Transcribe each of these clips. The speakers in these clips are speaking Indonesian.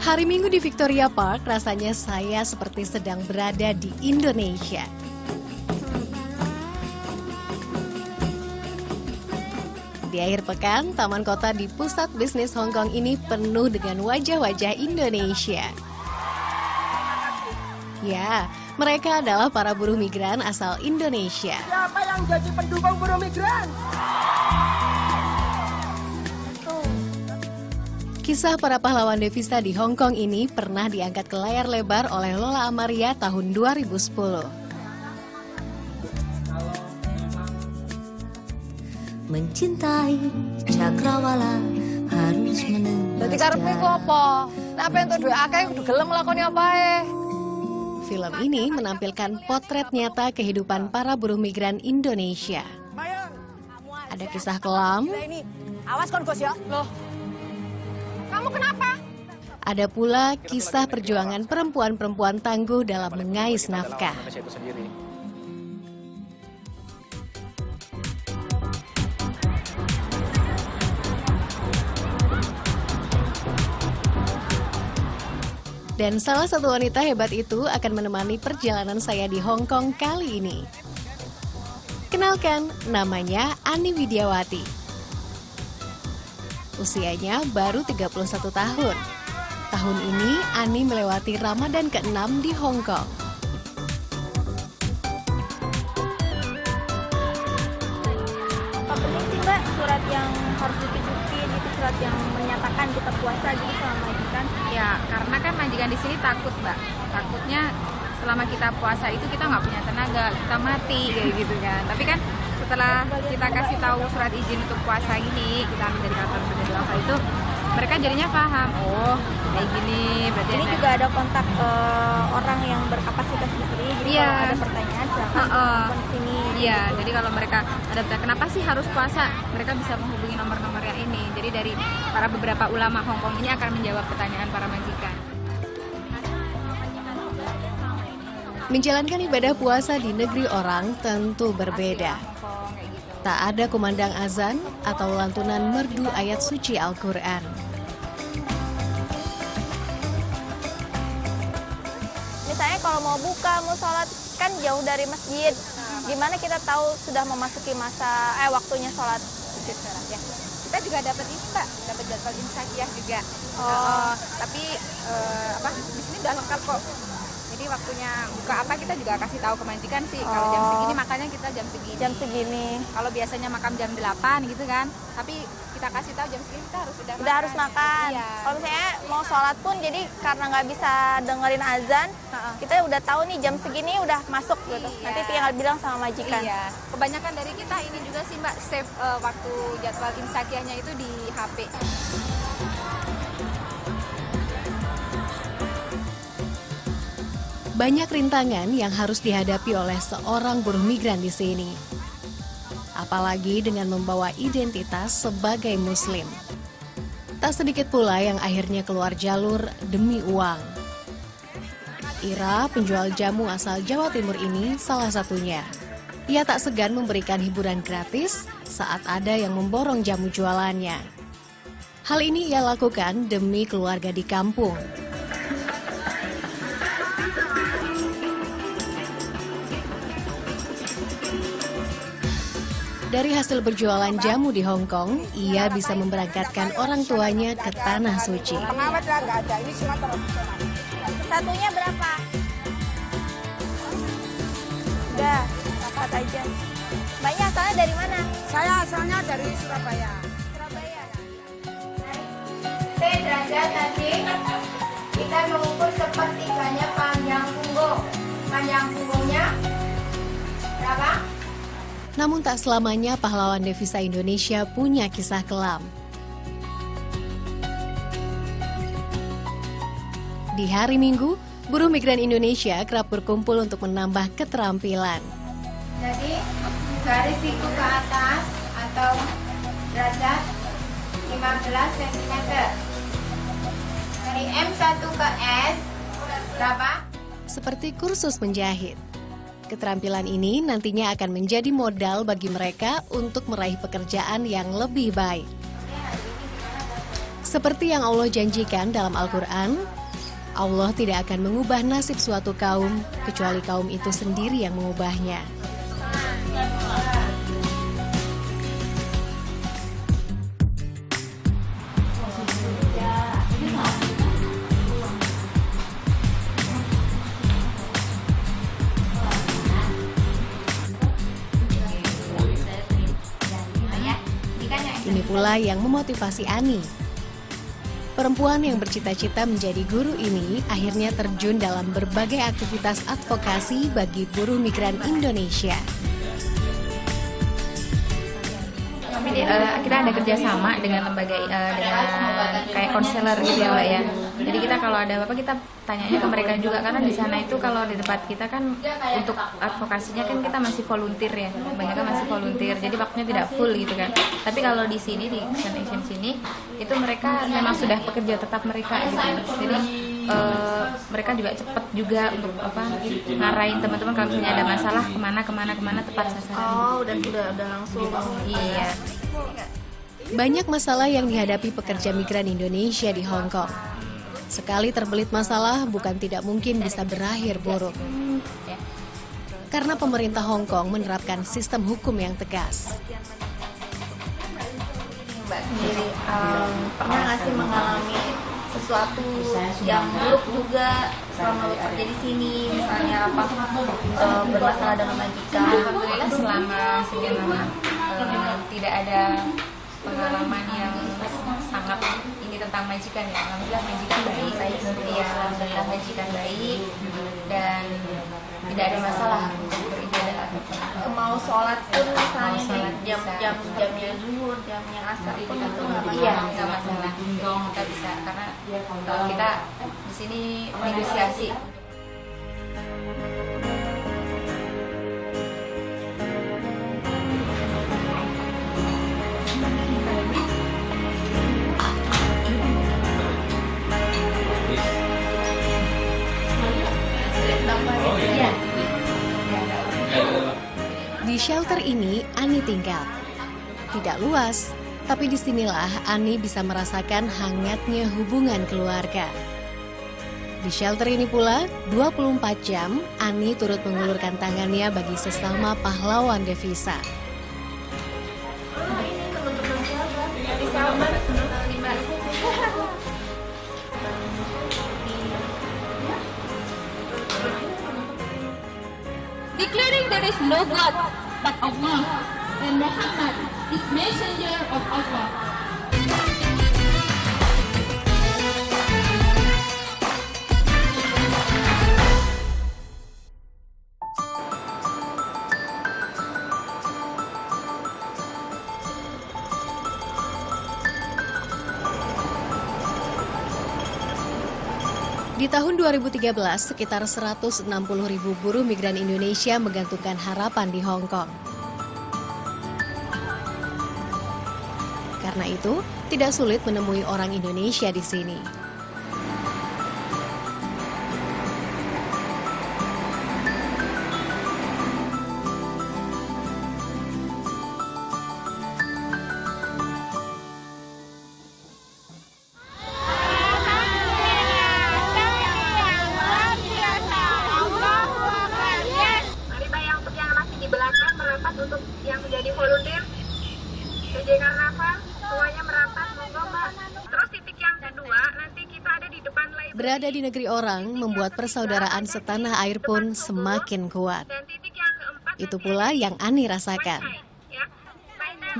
Hari Minggu di Victoria Park, rasanya saya seperti sedang berada di Indonesia. Di akhir pekan, taman kota di pusat bisnis Hong Kong ini penuh dengan wajah-wajah Indonesia. Ya, mereka adalah para buruh migran asal Indonesia. Siapa yang jadi pendukung buruh migran? Kisah para pahlawan devisa di Hong Kong ini pernah diangkat ke layar lebar oleh Lola Amaria tahun 2010. Mencintai cakrawala harus menembus. Dadi karepmu ku apa? Nek apa entuk duit akeh kudu gelem nglakoni apae. Film ini menampilkan potret nyata kehidupan para buruh migran Indonesia. Ada kisah kelam, Awas kon Gus ya. Loh. Kamu kenapa? ada pula kisah perjuangan perempuan-perempuan tangguh dalam mengais nafkah. Dan salah satu wanita hebat itu akan menemani perjalanan saya di Hong Kong kali ini. Kenalkan, namanya Ani Widiawati. Usianya baru 31 tahun. Tahun ini, Ani melewati Ramadan ke-6 di Hong Kong. Apa penting sih Mbak surat yang harus ditunjukin itu surat yang menyatakan kita puasa gitu sama majikan? Ya, karena kan majikan di sini takut, Mbak. Takutnya selama kita puasa itu kita nggak punya tenaga, kita mati kayak gitu kan. Tapi kan setelah kita kasih tahu surat izin untuk puasa ini, kita ambil dari kantor berdoa itu, mereka jadinya paham. Oh, kayak gini. Berarti Ini juga ada kontak orang yang berkapasitas di sini. Jadi Iya. kalau ada pertanyaan silakan telepon di sini. Iya, jadi kalau mereka ada bertanya kenapa sih harus puasa, mereka bisa menghubungi nomor-nomor yang ini. Jadi dari para beberapa ulama Hong Kong ini akan menjawab pertanyaan para majikan. Menjalankan ibadah puasa di negeri orang tentu berbeda. Tak ada kumandang azan atau lantunan merdu ayat suci Al-Quran. Misalnya kalau mau buka, mau sholat kan jauh dari masjid. Gimana kita tahu sudah memasuki masa waktunya sholat? Ya. Kita juga dapat ini, Mbak, dapat jadwal imsakiyah juga. Tapi di sini udah lengkap kok. Jadi waktunya buka apa kita juga kasih tahu ke majikan sih. Kalau jam segini makannya kita jam segini. Jam segini. Kalau biasanya makan jam 8 gitu kan. Tapi kita kasih tahu jam segini kita harus Udah harus makan. Iya. Kalau misalnya mau sholat pun jadi karena nggak bisa dengerin azan, kita udah tahu nih jam segini udah masuk gitu. Iya. Nanti tinggal bilang sama majikan. Iya. Kebanyakan dari kita ini juga sih Mbak save waktu jadwal imsakiyahnya itu di HP. Banyak rintangan yang harus dihadapi oleh seorang buruh migran di sini. Apalagi dengan membawa identitas sebagai Muslim. Tak sedikit pula yang akhirnya keluar jalur demi uang. Ira, penjual jamu asal Jawa Timur ini salah satunya. Ia tak segan memberikan hiburan gratis saat ada yang memborong jamu jualannya. Hal ini ia lakukan demi keluarga di kampung. Dari hasil berjualan jamu di Hong Kong, ia bisa memberangkatkan orang tuanya ke Tanah Suci. Pengawet lah nggak ada, ini cuma tradisional. Satunya berapa? Udah, dapat aja. Mbaknya asalnya dari mana? Saya asalnya dari Surabaya. Surabaya. Derajat tadi kita mengukur sepertiganya panjang punggung. Panjang punggungnya berapa? Namun tak selamanya pahlawan devisa Indonesia punya kisah kelam. Di hari Minggu, buruh migran Indonesia kerap berkumpul untuk menambah keterampilan. Jadi garis siku ke atas atau derajat 15 cm. Dari M1 ke S berapa? Seperti kursus menjahit. Keterampilan ini nantinya akan menjadi modal bagi mereka untuk meraih pekerjaan yang lebih baik. Seperti yang Allah janjikan dalam Al-Quran, Allah tidak akan mengubah nasib suatu kaum kecuali kaum itu sendiri yang mengubahnya. Ini pula yang memotivasi Ani. Perempuan yang bercita-cita menjadi guru ini akhirnya terjun dalam berbagai aktivitas advokasi bagi buruh migran Indonesia. Kita ada kerjasama dengan lembaga dengan kayak konselor gitu ya Mbak ya. Jadi kita kalau ada apa kita tanyanya ke mereka juga, karena di sana itu kalau di tempat kita kan untuk advokasinya kan kita masih volunteer ya, banyak kan masih volunteer, jadi waktunya tidak full gitu kan. Tapi kalau di sini di Action sini itu mereka memang sudah pekerja tetap mereka gitu. Jadi mereka juga cepat juga untuk ngarahin teman-teman kalau misalnya ada masalah kemana tepat sasaran. Oh, udah langsung. Iya. Banyak masalah yang dihadapi pekerja migran Indonesia di Hong Kong. Sekali terbelit masalah bukan tidak mungkin bisa berakhir buruk. Karena pemerintah Hong Kong menerapkan sistem hukum yang tegas. Mbak sendiri pernah nggak sih mengalami sesuatu yang buruk juga selama bekerja di sini, misalnya bermasalah dengan majikan? Alhamdulillah selama sekian lama tidak ada pengalaman yang sangat ini tentang majikan ya. Alhamdulillah majikan baik, ya alhamdulillah majikan baik dan tidak ada masalah untuk beribadah. Mau sholat pun misalnya sholat jamnya zuhur, jamnya asar pun itu nggak masalah. Iya, nggak masalah. Kita bisa karena kita di sini negosiasi. Di shelter ini Ani tinggal. Tidak luas, tapi disinilah Ani bisa merasakan hangatnya hubungan keluarga. Di shelter ini pula, 24 jam Ani turut mengulurkan tangannya bagi sesama pahlawan devisa. Declaring there is no God but Allah, and Muhammad is messenger of Allah. Di tahun 2013, sekitar 160.000 buruh migran Indonesia menggantungkan harapan di Hong Kong. Karena itu, tidak sulit menemui orang Indonesia di sini. Untuk yang menjadi volunteer, jajakan nafas, semuanya merapat, monggo Mbak. Terus titik yang kedua, nanti kita ada di depan library. Berada di negeri orang membuat persaudaraan setanah air pun semakin kuat. Dan titik yang keempat, Itu pula yang Ani rasakan.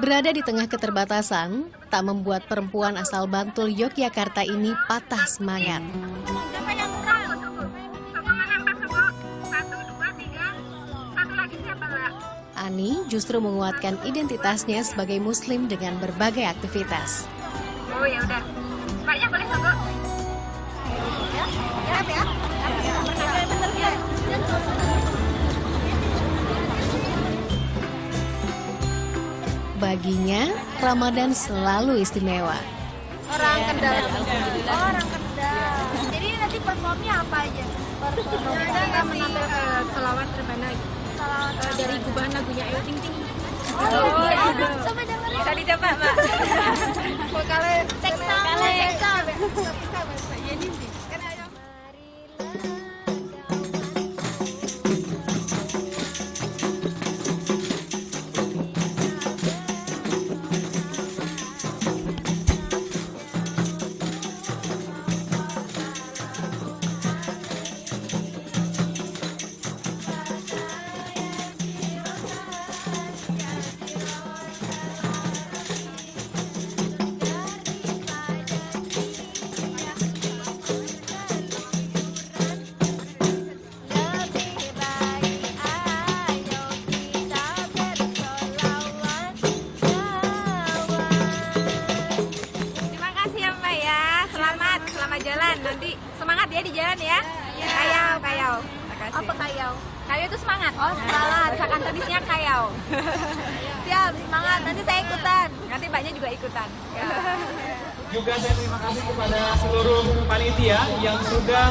Berada di tengah keterbatasan, tak membuat perempuan asal Bantul, Yogyakarta ini patah semangat. siapa yang kurang? Sokongan angkat semua. 1, 2, 3. Satu lagi siapa Mbak? Ani justru menguatkan identitasnya sebagai Muslim dengan berbagai aktivitas. Oh ya udah. Mbaknya boleh sogok. Baginya, Ramadan selalu istimewa. Orang Kendal. Oh, orang Kendal. Jadi nanti performnya apa aja? Kita menampilkan selawat rebana dari gubahan lagunya Ayu Ting Ting. Oh, iya. dicoba dengerin. Bisa dicoba, Mbak. Cek sound. Terima kasih ya Mbak ya. Selamat jalan. Nanti semangat ya di jalan ya. Kayau. Makasih. Apa kayau? Kayau itu semangat. Oh, salah. Misalkan tradisinya kayau. Siap, semangat. Nanti saya ikutan. Nanti Mbaknya juga ikutan. Juga saya terima kasih kepada seluruh panitia yang sudah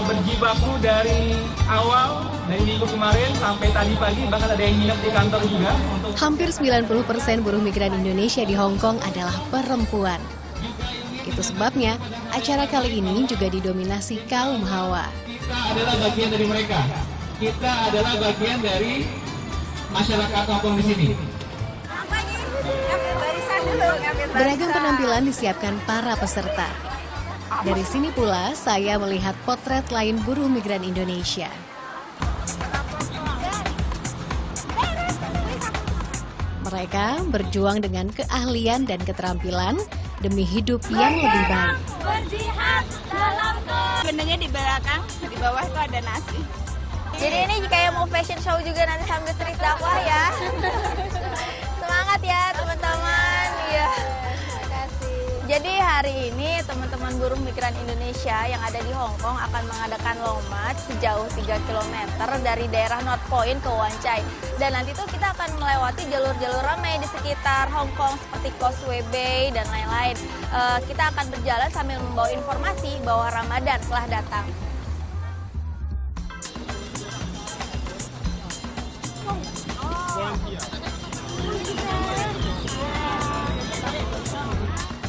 berjibaku dari awal dari minggu kemarin sampai tadi pagi, bahkan ada yang nginep di kantor juga. Hampir 90% buruh migran Indonesia di Hong Kong adalah perempuan. Itu sebabnya acara kali ini juga didominasi kaum Hawa. Kita adalah bagian dari mereka. Kita adalah bagian dari masyarakat Hong Kong di sini. Beragam penampilan disiapkan para peserta. Dari sini pula saya melihat potret lain buruh migran Indonesia. Mereka berjuang dengan keahlian dan keterampilan demi hidup yang lebih baik. Benarnya di belakang, di bawah itu ada nasi. Jadi ini kayak mau fashion show juga nanti sambil street dakwah ya. Semangat ya teman-teman. Iya. Jadi hari ini teman-teman buruh migran Indonesia yang ada di Hong Kong akan mengadakan long march sejauh 3 km dari daerah North Point ke Wan Chai. Dan nanti tuh kita akan melewati jalur-jalur ramai di sekitar Hong Kong seperti Causeway Bay dan lain-lain. Kita akan berjalan sambil membawa informasi bahwa Ramadan telah datang.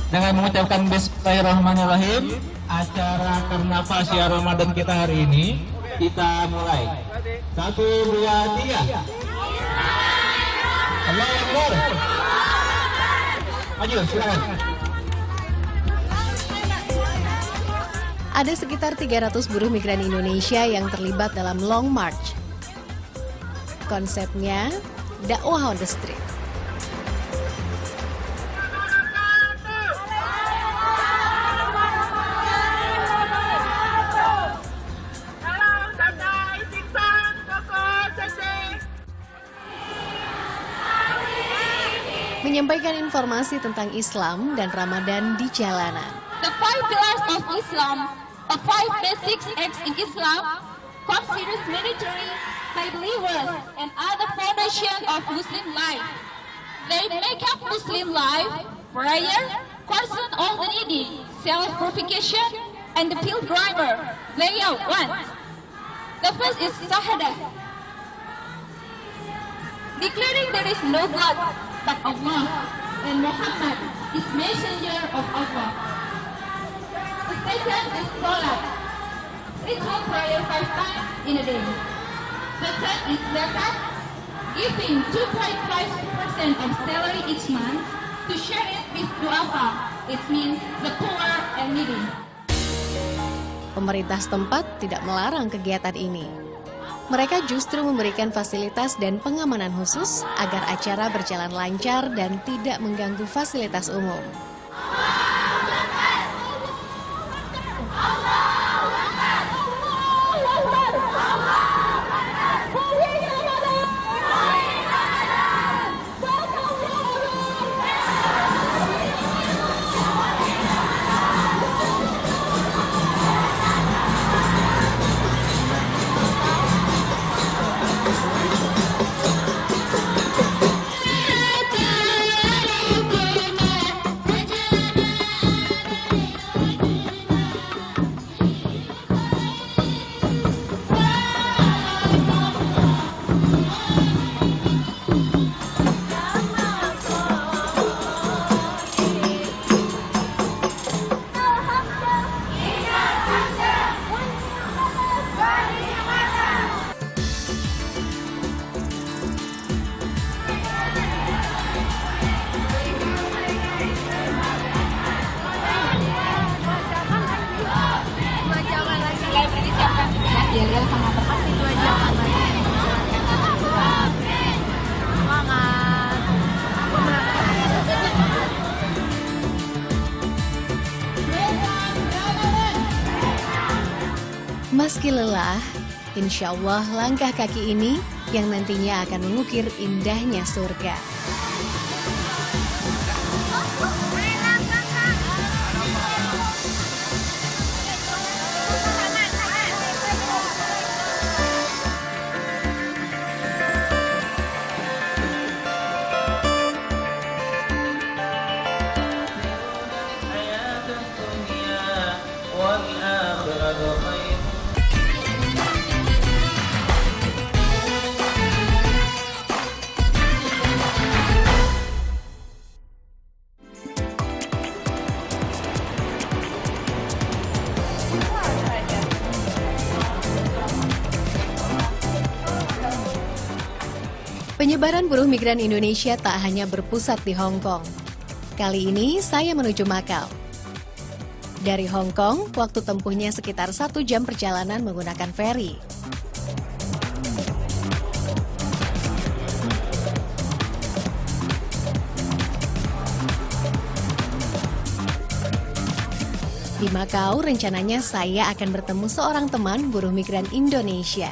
Dengan mengucapkan Bismillahirrahmanirrahim, acara Karnaval Syiar Ramadan kita hari ini kita mulai. 1, 2, 3. Allahu Akbar. Maju, silakan. Ada sekitar 300 buruh migran Indonesia yang terlibat dalam Long March. Konsepnya dakwah on the street. Menyampaikan informasi tentang Islam dan Ramadan di jalanan. The 5 pillars of Islam, the 5 basic acts in Islam, considers military, by believers, and other foundation of Muslim life. They make up Muslim life, prayer, concern all the needy, self-purification, and the pilgrimer. They are one. The first is Shahadah, declaring there is no God but Allah, and Muhammad is messenger of Allah. The second is Salat, ritual prayer 5 times in a day. The third is Zakat, giving 2.5% of salary each month to share it with du'afa, it means the poor and needy. Pemerintah setempat tidak melarang kegiatan ini. Mereka justru memberikan fasilitas dan pengamanan khusus agar acara berjalan lancar dan tidak mengganggu fasilitas umum. Meski lelah, insya Allah langkah kaki ini yang nantinya akan mengukir indahnya surga. Penyebaran buruh migran Indonesia tak hanya berpusat di Hong Kong. Kali ini saya menuju Makau. Dari Hong Kong, waktu tempuhnya sekitar 1 jam perjalanan menggunakan feri. Di Makau, rencananya saya akan bertemu seorang teman buruh migran Indonesia.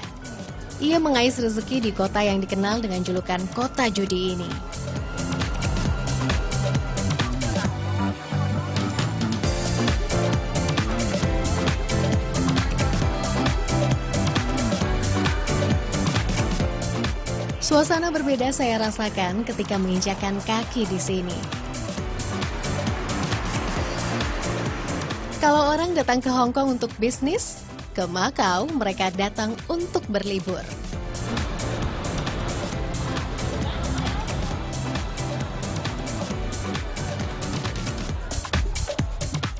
Ia mengais rezeki di kota yang dikenal dengan julukan Kota Judi ini. Suasana berbeda saya rasakan ketika menginjakan kaki di sini. Kalau orang datang ke Hong Kong untuk bisnis, ke Makau mereka datang untuk berlibur.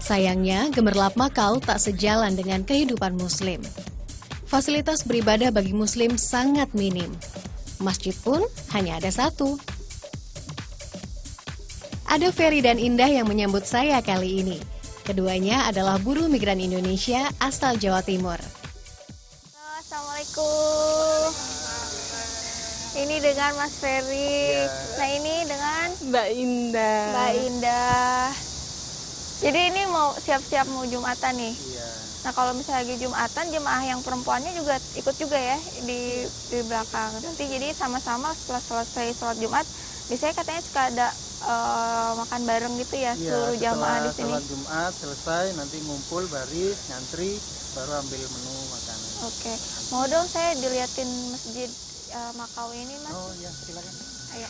Sayangnya, gemerlap Makau tak sejalan dengan kehidupan Muslim. Fasilitas beribadah bagi Muslim sangat minim. Masjid pun hanya ada 1. Ada Ferry dan Indah yang menyambut saya kali ini. Keduanya adalah buruh migran Indonesia asal Jawa Timur. Assalamualaikum. Ini dengan Mas Ferry. Nah, ini dengan Mbak Indah. Mbak Indah. Jadi ini mau siap-siap mau Jumatan nih. Nah, kalau misalnya lagi Jumatan, jemaah yang perempuannya juga ikut juga ya di belakang. Nanti jadi sama-sama setelah selesai sholat Jumat, biasanya katanya suka ada makan bareng gitu ya, seluruh jamaah di sini. Setelah sholat Jumat selesai, nanti ngumpul baris, ngantri, baru ambil menu makanan. Oke, mau dong saya diliatin masjid Makau ini, Mas. Oh iya, silakan. Ayo.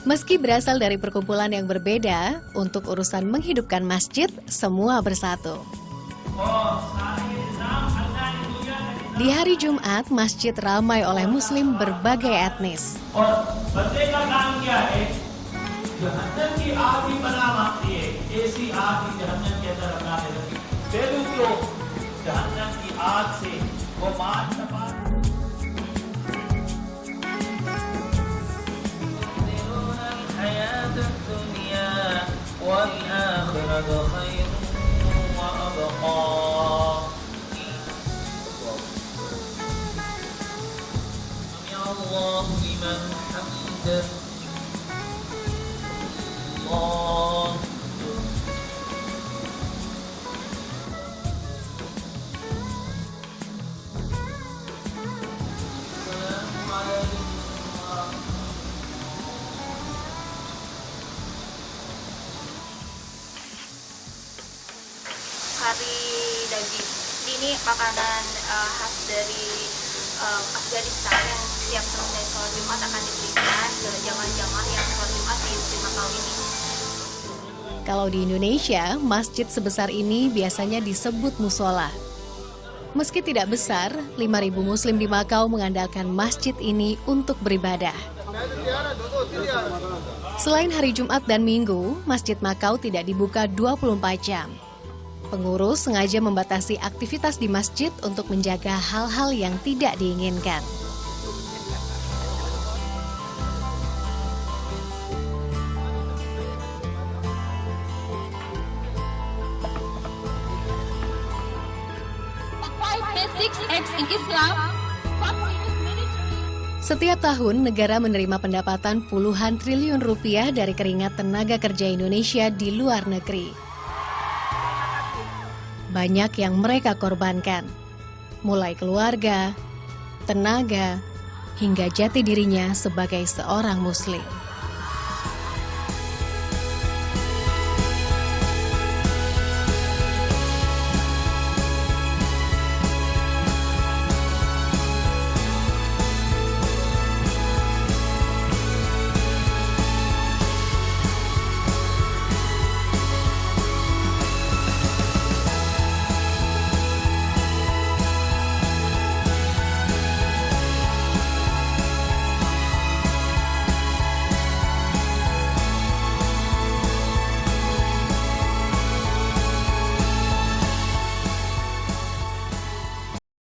Meski berasal dari perkumpulan yang berbeda, untuk urusan menghidupkan masjid, semua bersatu. Di hari Jumat, masjid ramai oleh Muslim berbagai etnis. Hari daging. Ini makanan khas dari Afghanistan yang setiap selesai sholat Jumat akan diberikan ke jamaah-jamaah yang sholat Jumat di Makau ini. Kalau di Indonesia, masjid sebesar ini biasanya disebut musola. Meski tidak besar, 5.000 Muslim di Makau mengandalkan masjid ini untuk beribadah. Selain hari Jumat dan Minggu, Masjid Makau tidak dibuka 24 jam. Pengurus sengaja membatasi aktivitas di masjid untuk menjaga hal-hal yang tidak diinginkan. Setiap tahun, negara menerima pendapatan puluhan triliun rupiah dari keringat tenaga kerja Indonesia di luar negeri. Banyak yang mereka korbankan, mulai keluarga, tenaga, hingga jati dirinya sebagai seorang Muslim.